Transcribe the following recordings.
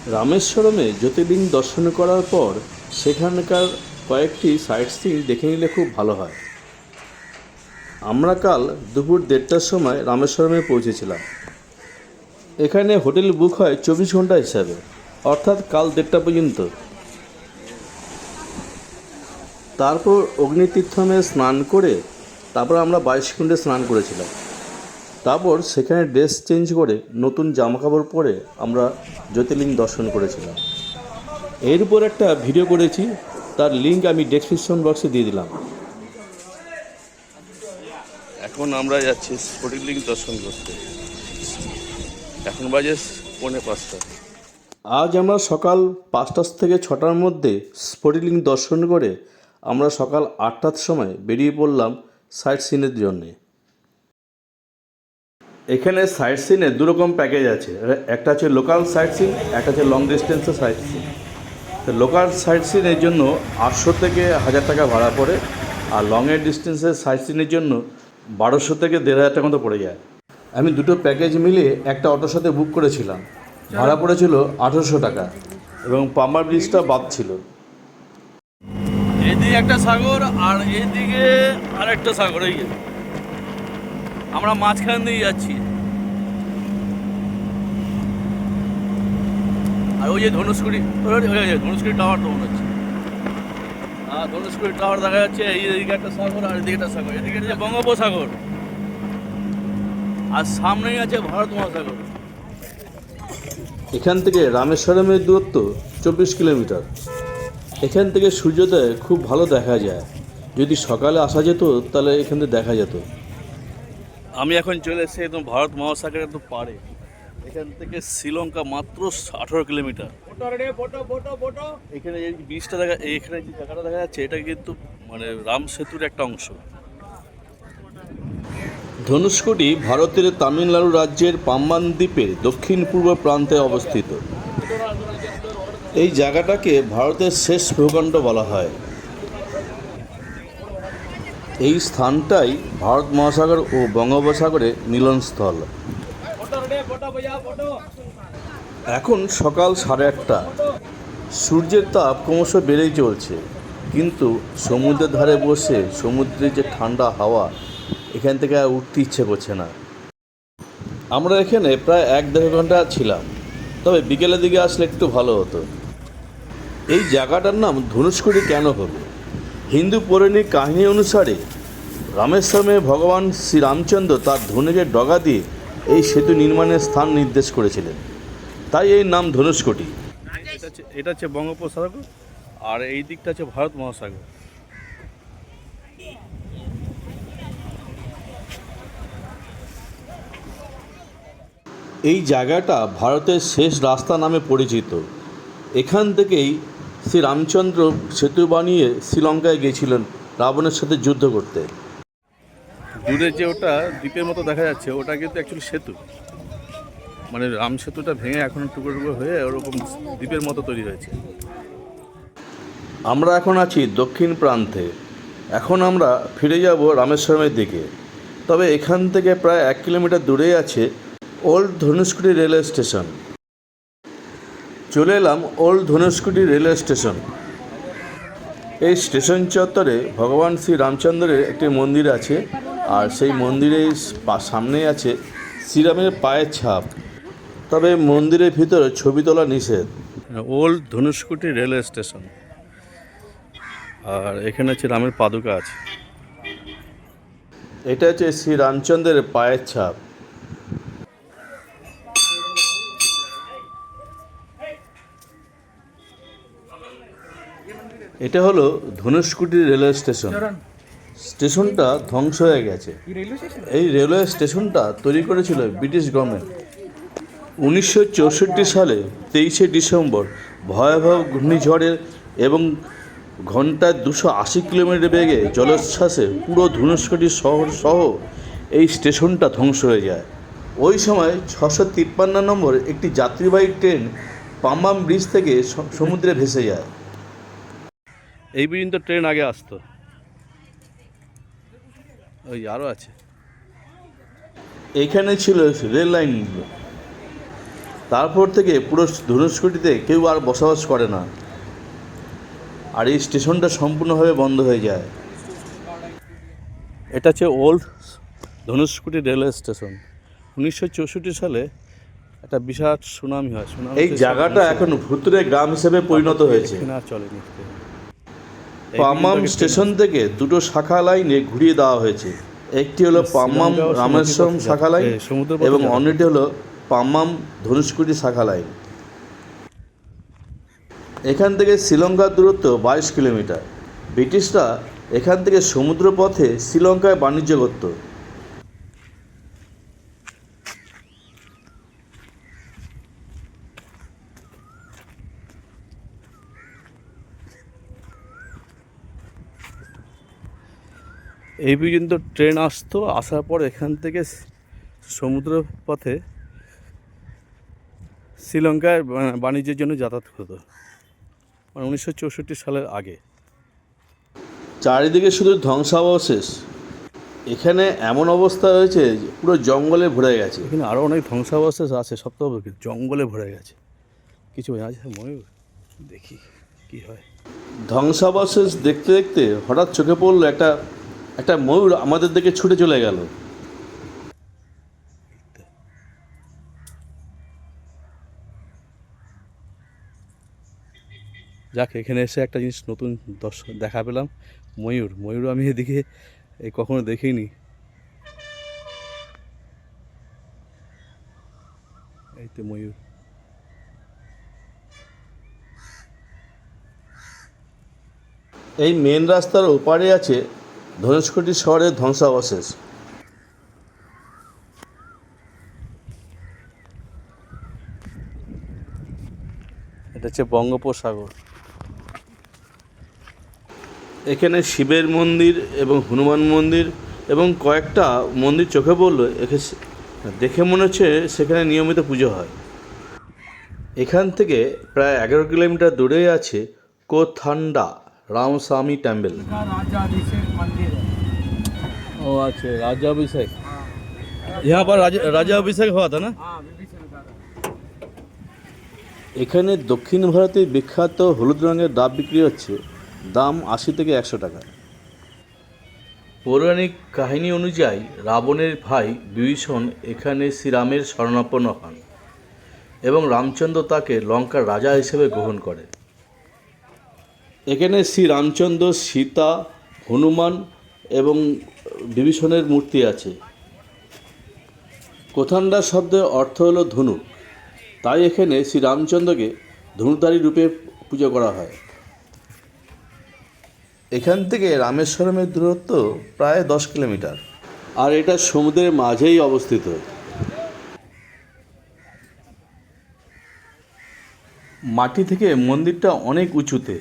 রামেশ্বরমে জ্যোতির্লিঙ্গ দর্শন করার পর সেখানকার কয়েকটি সাইট সিইং দেখে নিলে খুব ভালো হয়। আমরা কাল দুপুর 1:30টার সময় রামেশ্বরমে পৌঁছেছিলাম। এখানে হোটেল বুক হয় 24 ঘন্টা হিসাবে, অর্থাৎ কাল 1:30টা পর্যন্ত। তারপর অগ্নিতীর্থমে স্নান করে তারপর আমরা 22 কুণ্ডে স্নান করেছিলাম। তারপর সেখানে ড্রেস চেঞ্জ করে নতুন জামাকাপড় পরে আমরা জ্যোতির্লিঙ্গ দর্শন করেছিলাম। এর উপর একটা ভিডিও করেছি, তার লিঙ্ক আমি ডেসক্রিপশন বক্সে দিয়ে দিলাম। এখন আমরা যাচ্ছি স্ফটিকলিঙ্গ দর্শন করতে। এখন বাজে 4:45। আজ আমরা সকাল 5টা থেকে 6টার মধ্যে স্ফটিকলিঙ্গ দর্শন করে আমরা সকাল 8টার সময় বেরিয়ে পড়লাম সাইট সিনের জন্যে। এখানে সাইট সিনে দুরকম প্যাকেজ আছে, একটা হচ্ছে লোকাল সাইট সিন, একটা হচ্ছে লং ডিস্টেন্সের সাইট সিন। তো লোকাল সাইট সিনের জন্য 800 থেকে 1000 টাকা ভাড়া পড়ে, আর লংয়ের ডিস্টেন্সের সাইট সিনের জন্য 1200 থেকে 1500 টাকা মতো পড়ে যায়। আমি দুটো প্যাকেজ মিলিয়ে একটা অটোর সাথে বুক করেছিলাম, ভাড়া পড়েছিল 1800 টাকা এবং পাম্বার ব্রিজটা বাদ ছিল। এদিকে একটা সাগর আর এইদিকে আরেকটা সাগর। এই আমরা মাঝখান দিয়ে যাচ্ছি। আর ওই যে ধনুষকুড়ি টাওয়ার তো মনে হচ্ছে। ধনুষকুড়ি টাওয়ার দেখা যাচ্ছে। এইদিকে একটা সাগর আর এদিকে একটা সাগর। এদিকে আছে বঙ্গোপসাগর আর সামনেই আছে ভারত মহাসাগর। এখান থেকে রামেশ্বরমের দূরত্ব 24 কিলোমিটার। এখান থেকে সূর্যোদয় খুব ভালো দেখা যায়। যদি সকালে আসা যেত তাহলে এখান থেকে দেখা যেত। আমি এখন চলে এসেছি একদম ভারত মহাসাগরের একদম পাড়ে। এখান থেকে শ্রীলঙ্কা মাত্র 18 কিলোমিটার। এখানে এই ব্রিজটা এখানে যে জায়গাটা দেখা যাচ্ছে এটা কিন্তু মানে রাম সেতুর একটা অংশ। ধনুষকোটি ভারতের তামিলনাড়ু রাজ্যের পাম্বান দ্বীপের দক্ষিণ পূর্ব প্রান্তে অবস্থিত। এই জায়গাটাকে ভারতের শেষ ভূখণ্ড বলা হয়। এই স্থানটাই ভারত মহাসাগর ও বঙ্গোপসাগরের মিলনস্থল। এখন সকাল 8:30। সূর্যের তাপ ক্রমশ বেড়েই চলছে, কিন্তু সমুদ্রের ধারে বসে সমুদ্রের যে ঠান্ডা হাওয়া, এখান থেকে আর উঠতে ইচ্ছে করছে না। আমরা এখানে প্রায় 1-1.5 ঘন্টা ছিলাম, তবে বিকেলের দিকে আসলে একটু ভালো হতো। এই জায়গাটার নাম ধনুষকোটি কেন হলো? হিন্দু পৌরাণিক কাহিনী অনুসারে রামেশ্বরমে ভগবান শ্রীরামচন্দ্র তার ধনুকের ডগা দিয়ে এই সেতু নির্মাণের স্থান নির্দেশ করেছিলেন, তাই এই নাম ধনুষকোটি। এটা হচ্ছে বঙ্গোপসাগর আর এই দিকটা হচ্ছে ভারত মহাসাগর। এই জায়গাটা ভারতের শেষ রাস্তা নামে পরিচিত। এখান থেকেই শ্রীরামচন্দ্র সেতু বানিয়ে শ্রীলঙ্কায় গিয়েছিলেন রাবণের সাথে যুদ্ধ করতে। দূরে যে ওটা দ্বীপের মতো দেখা যাচ্ছে ওটা কিন্তু অ্যাকচুয়ালি সেতু, মানে রাম সেতুটা ভেঙে এখন টুকরো টুকরো হয়ে ওরকম দ্বীপের মতো তৈরি হয়েছে। আমরা এখন আছি দক্ষিণ প্রান্তে। এখন আমরা ফিরে যাব রামেশ্বরমের দিকে। তবে এখান থেকে প্রায় 1 কিলোমিটার দূরে আছে ওল্ড ধনুষকোটি রেলওয়ে স্টেশন। চলে এলাম ওল্ড ধনুষকোটি রেলওয়ে স্টেশন। এই স্টেশন চত্বরে ভগবান শ্রী রামচন্দ্রের একটি মন্দির আছে, আর সেই মন্দিরের সামনেই আছে শ্রীরামের পায়ের ছাপ। তবে মন্দিরের ভিতরে ছবি তোলা নিষেধ। ওল্ড ধনুষকোটি রেলওয়ে স্টেশন, আর এখানে হচ্ছে রামের পাদুকা আছে। এটা হচ্ছে শ্রী রামচন্দ্রের পায়ের ছাপ। এটা হলো ধনুষকোটি রেলওয়ে স্টেশন। স্টেশনটা ধ্বংস হয়ে গেছে। এই রেলওয়ে স্টেশনটা তৈরি করেছিল ব্রিটিশ গভর্নমেন্ট 1964 সালে 23শে ডিসেম্বর। ভয়াবহ ঘূর্ণিঝড়ের এবং ঘন্টায় 280 কিলোমিটার বেগে জলোচ্ছ্বাসে পুরো ধনুষকোটি শহর সহ এই স্টেশনটা ধ্বংস হয়ে যায়। ওই সময় 653 নম্বর একটি যাত্রীবাহী ট্রেন পাম্বাম ব্রিজ থেকে সমুদ্রে ভেসে যায়। এই পর্যন্ত ট্রেন আগে আসতো, ওই আরও আছে। এখানে ছিল রেল লাইনগুলো। তারপর থেকে পুরো ধনুষ্কটিতে কেউ আর বসবাস করে না, আর এই স্টেশনটা সম্পূর্ণভাবে বন্ধ হয়ে যায়। এটা হচ্ছে ওল্ড ধনুষ্কটি রেলওয়ে স্টেশন। 1964 সালে একটা বিশাল সুনামি হয়। এই জায়গাটা এখন ভুতুরে গ্রাম হিসেবে পরিণত হয়েছে। এখানে আর চলেনি। পাম্মাম স্টেশন থেকে দুটো শাখা লাইনে ঘুরিয়ে দেওয়া হয়েছে। একটি হলো পাম্মাম রামেশ্বরম শাখা লাইন এবং অন্যটি হলো পাম্মাম ধনুষ্কটি শাখা লাইন। এখান থেকে শ্রীলঙ্কার দূরত্ব 22 কিলোমিটার। ব্রিটিশরা এখান থেকে সমুদ্রপথে শ্রীলঙ্কায় বাণিজ্য করত। এই পর্যন্ত ট্রেন আসতো, আসার পর এখান থেকে সমুদ্র পথে শ্রীলঙ্কায় বাণিজ্যের জন্য যাতায়াত হতো, মানে 1964 সালের আগে। চারিদিকে শুধু ধ্বংসাবশেষ। এখানে এমন অবস্থা হয়েছে যে পুরো জঙ্গলে ভরে গেছে। এখানে আরও অনেক ধ্বংসাবশেষ আছে, সব তো জঙ্গলে ভরে গেছে। কিছু আছে ময়ূর, দেখি কি হয়। ধ্বংসাবশেষ দেখতে দেখতে হঠাৎ চোখে পড়লো একটা ময়ূর আমাদের দিকে ছুটে চলে গেল। যাক, এখানে এসে একটা জিনিস নতুন দেখা পেলাম, ময়ূর আমি এদিকে কখনো দেখিনি। এই তো ময়ূর। এই মেন রাস্তার ওপারে আছে ধনুষ্কটি শহরের ধ্বংসাবশেষ। এটা হচ্ছে বঙ্গোপসাগর। এখানে শিবের মন্দির এবং হনুমান মন্দির এবং কয়েকটা মন্দির চোখে পড়লো। দেখে মনে হচ্ছে সেখানে নিয়মিত পুজো হয়। এখান থেকে প্রায় 11 কিলোমিটার দূরে আছে কোথান্ডা रामस्वामी टेम्पल। ओ अच्छा, राज्याभिषेक। यहाँ पर राज्याभिषेक हुआ था ना। এখানে দক্ষিণ ভারতে বিখ্যাত হলুদ রঙের ডাব বিক্রি হচ্ছে, দাম 80 থেকে 100 টাকা। পৌরাণিক কাহিনী অনুযায়ী রাবণের ভাই বিভীষণ এখানে শ্রীরামের শরণাপন্ন হন এবং রামচন্দ্র তাকে লঙ্কার রাজা হিসেবে গ্রহণ করে। এখানে শ্রী রামচন্দ্র, সীতা, হনুমান এবং বিভীষণের মূর্তি আছে। কোথান্ডা শব্দের অর্থ হলো ধনুক, তাই এখানে শ্রী রামচন্দ্রকে ধনুধারী রূপে পুজো করা হয়। এখান থেকে রামেশ্বরমের দূরত্ব প্রায় 10 কিলোমিটার, আর এটা সমুদ্রের মাঝেই অবস্থিত। মাটি থেকে মন্দিরটা অনেক উঁচুতে।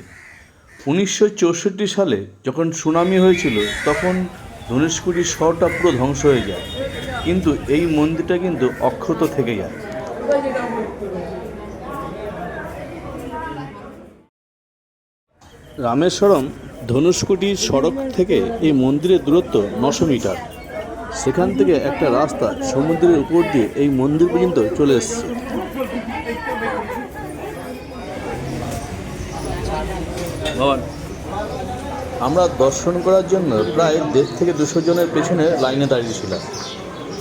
1964 সালে যখন সুনামি হয়েছিল তখন ধনুষ্কটি শহরটা পুরো ধ্বংস হয়ে যায়, কিন্তু এই মন্দিরটা কিন্তু অক্ষত থেকে যায়। রামেশ্বরম ধনুষ্কটি সড়ক থেকে এই মন্দিরের দূরত্ব 900 মিটার। সেখান থেকে একটা রাস্তা সমুদ্রের উপর দিয়ে এই মন্দির পর্যন্ত চলে এসছে। আমরা দর্শন করার জন্য প্রায় 150 থেকে 200 জনের পেছনে লাইনে দাঁড়িয়েছিলাম।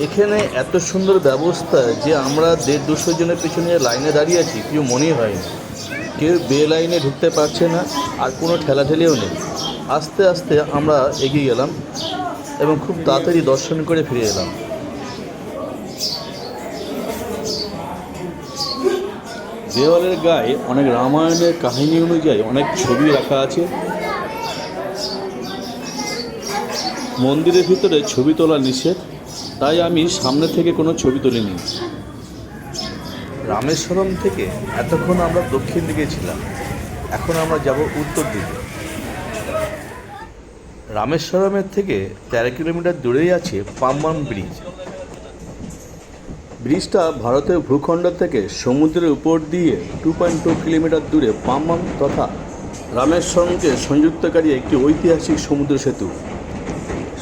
এখানে এত সুন্দর ব্যবস্থা যে আমরা 150-200 জনের পেছনে লাইনে দাঁড়িয়ে আছি কেউ মনেই হয়নি। কেউ বে লাইনে ঢুকতে পারছে না, আর কোনো ঠেলাঠেলিও নেই। আস্তে আস্তে আমরা এগিয়ে গেলাম এবং খুব তাড়াতাড়ি দর্শন করে ফিরে এলাম। দেওয়ালের গায়ে অনেক রামায়ণের কাহিনী অনুযায়ী অনেক ছবি রাখা আছে। মন্দিরের ভিতরে ছবি তোলা নিষেধ, তাই আমি সামনে থেকে কোনো ছবি তুলিনি। রামেশ্বরম থেকে এতক্ষণ আমরা দক্ষিণ দিকে ছিলাম, এখন আমরা যাব উত্তর দিকে। রামেশ্বরমের থেকে 13 কিলোমিটার দূরেই আছে পাম্বাম ব্রিজ। ব্রিজটা ভারতের ভূখণ্ড থেকে সমুদ্রের উপর দিয়ে 2.2 কিলোমিটার দূরে পাম্বাম তথা রামেশ্বরমকে সংযুক্তকারী একটি ঐতিহাসিক সমুদ্র সেতু।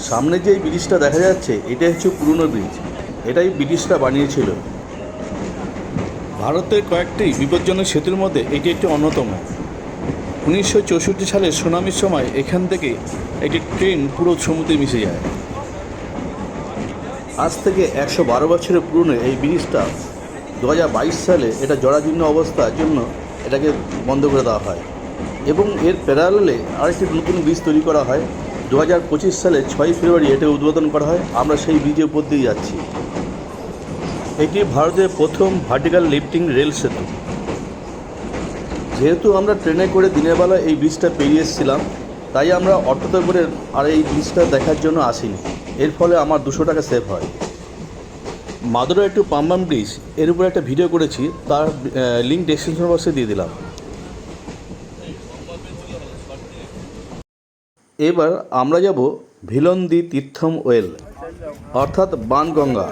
সামনে যে ব্রিজটা দেখা যাচ্ছে এটা হচ্ছে পুরনো ব্রিজ, এটাই ব্রিটিশরা বানিয়েছিল। ভারতের কয়েকটি বিপজ্জনক সেতুর মধ্যে এটি একটি অন্যতম। 1964 সালে সুনামির সময় এখান থেকে একটি ট্রেন পুরো সমুদ্রে মিশে যায়। আজ থেকে 112 বছরের পুরনো এই ব্রিজটা 2022 সালে এটা জরাজীর্ণ অবস্থার জন্য এটাকে বন্ধ করে দেওয়া হয় এবং এর প্যারালালে আরেকটি নতুন ব্রিজ তৈরি করা হয়। 2025 সালে 6 ফেব্রুয়ারি এটা উদ্বোধন করা হয়। আমরা সেই ব্রিজের উপর দিয়ে যাচ্ছি। এটি ভারতের প্রথম ভার্টিক্যাল লিফটিং রেল সেতু। যেহেতু আমরা ট্রেনে করে দিনের বেলা এই ব্রিজটা পেরিয়ে এসেছিলাম, তাই আমরা অটোতে করে আর এই ব্রিজটা দেখার জন্য আসিনি। এর ফলে আমার 200 টাকা সেভ হয়। মাদুরাই টু পাম্বাম ব্রিজ এর উপরে একটা ভিডিও করেছি, তার লিঙ্ক ডেসক্রিপশন বক্সে দিয়ে দিলাম। এবার আমরা যাব ভিলন্দি তীর্থম ওয়েল অর্থাৎ বানগঙ্গা।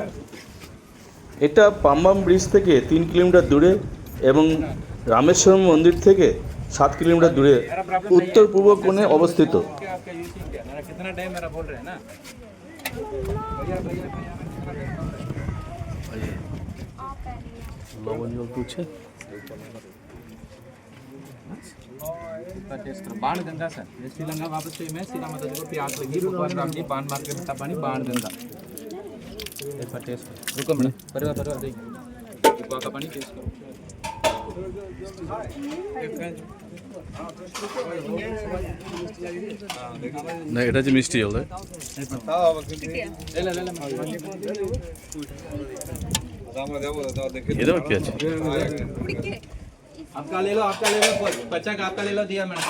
এটা পাম্বাম ব্রিজ থেকে 3 কিলোমিটার দূরে এবং রামেশ্বরম মন্দির থেকে 7 কিলোমিটার দূরে উত্তর পূর্ব কোণে অবস্থিত। बाण गंगा सर ये श्रीलंका वापस से मैं सीधा माता जी को प्यास लगी भगवान राम जी बाण मार के मिट्टा पानी बाण गंगा एक बार टेस्ट करो रुको मैडम परिवार परिवार देखिए गोवा का पानी टेस्ट करो না, এটা যে মিষ্টি জল দেয়। ले ले ले এটাও কি আছে? आपका ले लो बच्चा का आपका ले लो दिया मैडम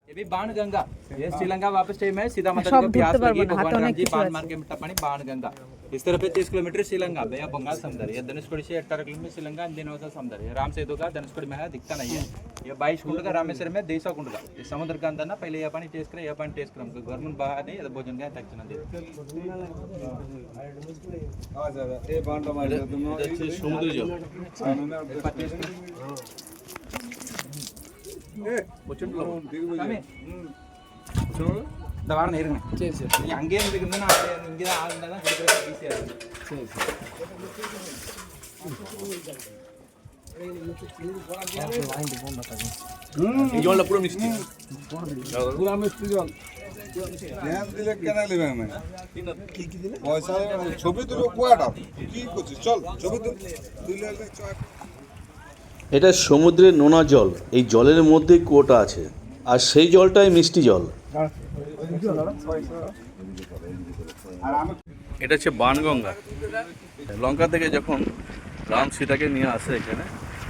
ये भी बाण गंगा ये श्रीलंका वापस टाइम है सीधा माता जी को प्यास लगी भगवान राम जी बाण मार के मिट्टा पानी बाण गंगा इस तरफ 30 किलोमीटर श्रीलंका बे बंगाल समुद्र ये धनुषकोडी से 18 किलोमीटर श्रीलंका अंजनवसा समुद्र है राम सेतु का धनुषकोडी में है दिखता नहीं है ये 22 कुंड का रामेश्वर में 200 कुंड का इस समुद्र का अंदर ना पहले ये पानी टेस्ट करें ये पानी टेस्ट करें गवर्नमेंट बाहर नहीं ये भोजन का तक दे এটা হচ্ছে সমুদ্রের জল। প্রচন্ড লবণ। दवा नहीं रखना சரி சரி நீ அங்கேயே இருந்துக்கிட்டு நான் இங்கே தான் ஆள் இருந்தால் தான் கொடுக்குறது ஈஸியாக இருக்கும் சரி சரி এই জলটা পুরো মিষ্টি। পুরা মিষ্টি জল ধ্যান দিলে কেন নেবে আমি পয়সা ছবি তুলো কুয়াটা কি করছিস চল ছবি তুলে এটা সমুদ্রের নোনা জল। এই জলের মধ্যে কুয়োটা আছে আর সেই জলটাই মিষ্টি জল। এটা হচ্ছে বানগঙ্গা। লঙ্কা থেকে যখন রাম সীতাকে নিয়ে আসে এখানে,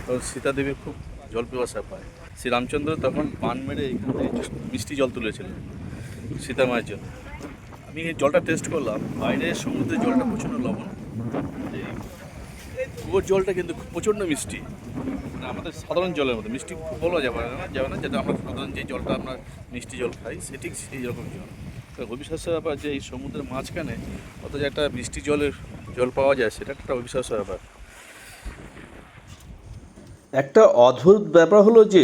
তখন সীতা দেবী খুব জল পিপাসা পায়। শ্রীরামচন্দ্র তখন বান মেরে এখান থেকে মিষ্টি জল তুলেছিলেন সীতা মায়ের জন্য। আমি এই জলটা টেস্ট করলাম। বাইরে সমুদ্রের জলটা প্রচণ্ড লবণ, কুয়োর জলটা কিন্তু প্রচণ্ড মিষ্টি। মানে আমাদের সাধারণ জলের মতো মিষ্টি বলা যাবে না যেটা আমরা সাধারণ যে জলটা আমরা মিষ্টি জল খাই সেটি সেই রকম জল। তো অবিশ্বাস্য ব্যাপার যে এই সমুদ্রের মাঝখানে অথচ একটা মিষ্টি জল পাওয়া যায়, সেটা একটা অবিশ্বাস্য ব্যাপার। একটা অদ্ভুত ব্যাপার হলো যে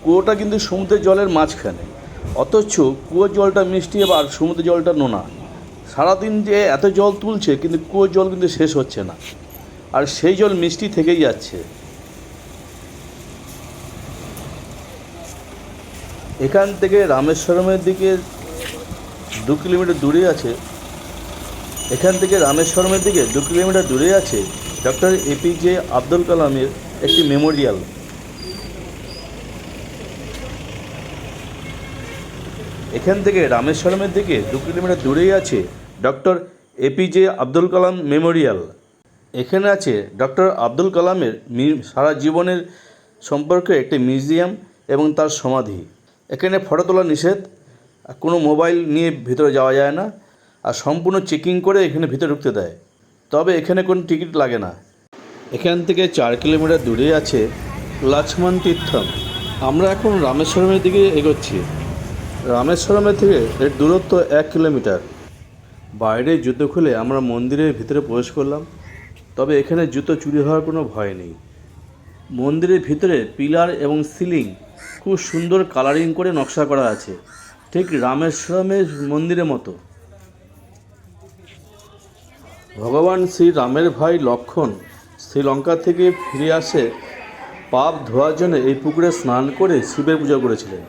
কুয়োটা কিন্তু সমুদ্রের জলের মাঝখানে, অথচ কুয়োর জলটা মিষ্টি আর সমুদ্রের জলটা নোনা। সারাদিন যে এত জল তুলছে কিন্তু কুয়োর জল কিন্তু শেষ হচ্ছে না, আর সেই জল মিষ্টি থেকেই যাচ্ছে। এখান থেকে রামেশ্বরমের দিকে 2 কিলোমিটার দূরে আছে। এখান থেকে রামেশ্বরমের দিকে 2 কিলোমিটার দূরে আছে ডক্টর এপিজে আব্দুল কালামের একটি মেমোরিয়াল। এখান থেকে রামেশ্বরমের দিকে 2 কিলোমিটার দূরেই আছে doctor APJ Abdul Kalam Memorial. এখানে আছে ডক্টর আব্দুল কালামের সারা জীবনের সম্পর্কে একটি মিউজিয়াম এবং তার সমাধি। এখানে ফটো তোলা নিষেধ, কোনো মোবাইল নিয়ে ভিতরে যাওয়া যায় না, আর সম্পূর্ণ চেকিং করে এখানে ভিতরে ঢুকতে দেয়। তবে এখানে কোনো টিকিট লাগে না। এখান থেকে 4 কিলোমিটার দূরে আছে লক্ষ্মণ তীর্থম। আমরা এখন রামেশ্বরমের দিকে এগোচ্ছি। রামেশ্বরমের থেকে এর দূরত্ব 1 কিলোমিটার। বাইরে জুতো খুলে আমরা মন্দিরের ভিতরে প্রবেশ করলাম। তবে এখানে জুতো চুরি হওয়ার কোনো ভয় নেই। মন্দিরের ভিতরে পিলার এবং সিলিং খুব সুন্দর কালারিং করে নকশা করা আছে, ঠিক রামেশ্বরমের মন্দিরের মতো। ভগবান শ্রী রামের ভাই লক্ষ্মণ শ্রীলঙ্কা থেকে ফিরে আসে পাপ ধোয়ার জন্য এই পুকুরে স্নান করে শিবের পূজা করেছিলেন।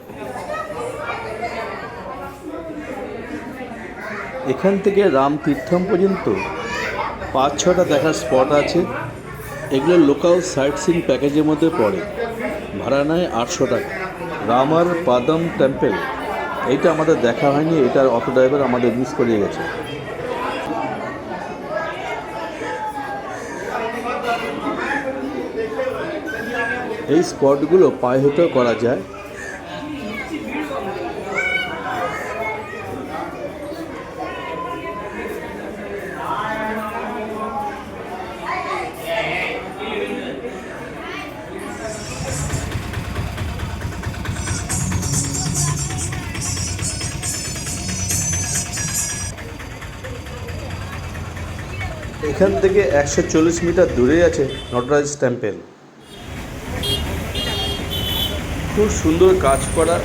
এখান থেকে রাম তীর্থম পর্যন্ত 5-6টা দেখার স্পট আছে। এগুলো লোকাল সাইট সিইং প্যাকেজের মধ্যে পড়ে। ভাড়া নেয় 800 টাকা। রামার পাদম টেম্পল, এইটা আমাদের দেখা হয়নি, এটার অটো ড্রাইভার আমাদের মিস করিয়ে গেছে। এই স্পটগুলো পায়ে হেঁটেও করা যায়। এখান থেকে 140 মিটার দূরে আছে নটরাজ টেম্পল। খুব সুন্দর কাজ করা,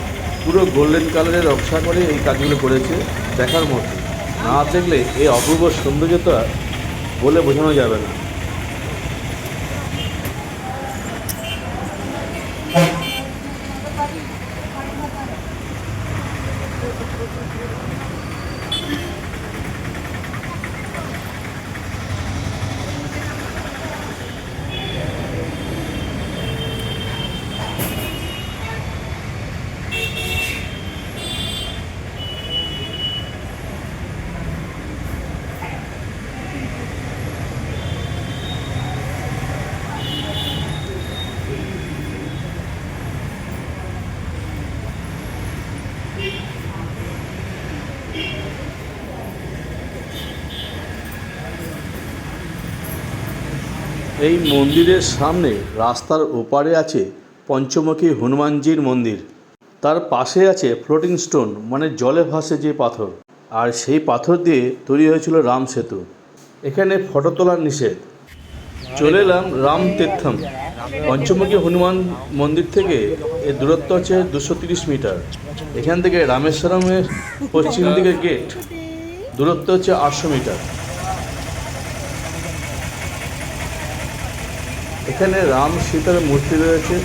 পুরো গোল্ডেন কালারের নকশা করে এই কাজগুলো করেছে, দেখার মতো। না দেখলে এই অপূর্ব সৌন্দর্যতা বলে বোঝানো যাবে না। এই মন্দিরের সামনে রাস্তার ওপারে আছে পঞ্চমুখী হনুমানজির মন্দির। তার পাশে আছে ফ্লোটিং স্টোন, মানে জলে ভাসে যে পাথর, আর সেই পাথর দিয়ে তৈরি হয়েছিল রাম সেতু। এখানে ফটো তোলা নিষেধ। চলে এলাম রাম তীর্থম। পঞ্চমুখী হনুমান মন্দির থেকে এর দূরত্ব হচ্ছে 230 মিটার। এখান থেকে রামেশ্বরমের পশ্চিম দিকের গেট দূরত্ব হচ্ছে 800 মিটার। এখানে রাম সীতার মূর্তি রয়েছে,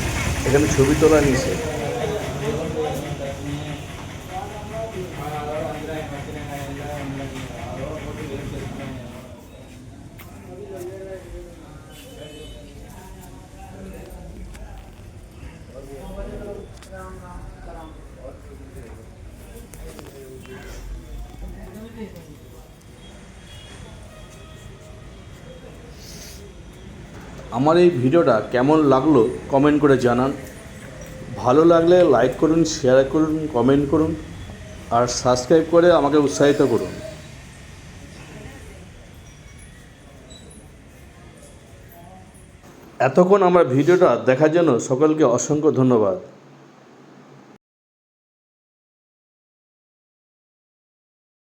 এখানে ছবি তোলা নিষেধ। আমার এই ভিডিওটা কেমন লাগলো কমেন্ট করে জানান। ভালো লাগলে লাইক করুন, শেয়ার করুন, কমেন্ট করুন, আর সাবস্ক্রাইব করে আমাকে উৎসাহিত করুন। এতক্ষণ আমার ভিডিওটা দেখার জন্য সকলকে অসংখ্য ধন্যবাদ।